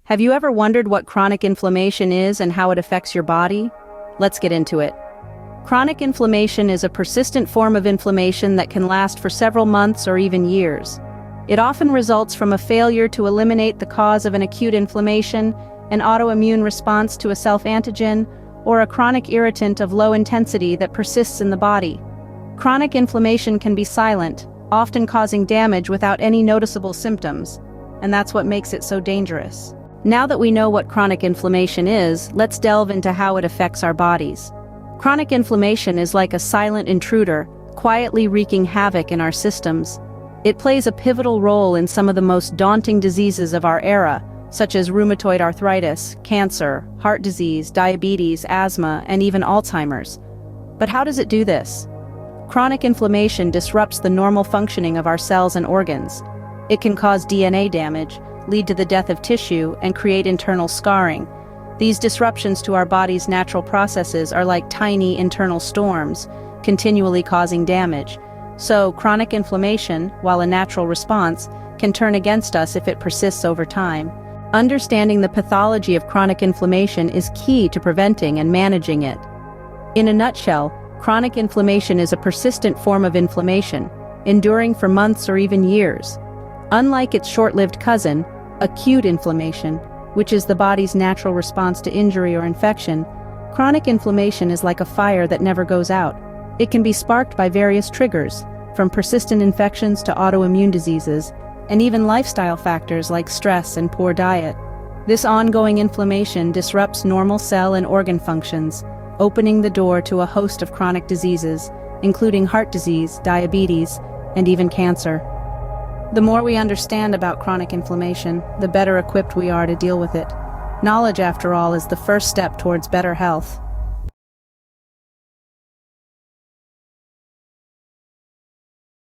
Have you ever wondered what chronic inflammation is and how it affects your body? Let's get into it. Chronic inflammation is a persistent form of inflammation that can last for several months or even years. It often results from a failure to eliminate the cause of an acute inflammation, an autoimmune response to a self-antigen, or a chronic irritant of low intensity that persists in the body. Chronic inflammation can be silent, often causing damage without any noticeable symptoms, and that's what makes it so dangerous. Now that we know what chronic inflammation is, let's delve into how it affects our bodies. Chronic inflammation is like a silent intruder, quietly wreaking havoc in our systems. It plays a pivotal role in some of the most daunting diseases of our era, such as rheumatoid arthritis, cancer, heart disease, diabetes, asthma, and even Alzheimer's. But how does it do this? Chronic inflammation disrupts the normal functioning of our cells and organs. It can cause DNA damage, lead to the death of tissue, and create internal scarring. These disruptions to our body's natural processes are like tiny internal storms, continually causing damage. So, chronic inflammation, while a natural response, can turn against us if it persists over time. Understanding the pathology of chronic inflammation is key to preventing and managing it. In a nutshell, chronic inflammation is a persistent form of inflammation, enduring for months or even years. Unlike its short-lived cousin, acute inflammation, which is the body's natural response to injury or infection, chronic inflammation is like a fire that never goes out. It can be sparked by various triggers, from persistent infections to autoimmune diseases, and even lifestyle factors like stress and poor diet. This ongoing inflammation disrupts normal cell and organ functions, opening the door to a host of chronic diseases, including heart disease, diabetes, and even cancer. The more we understand about chronic inflammation, the better equipped we are to deal with it. Knowledge, after all, is the first step towards better health.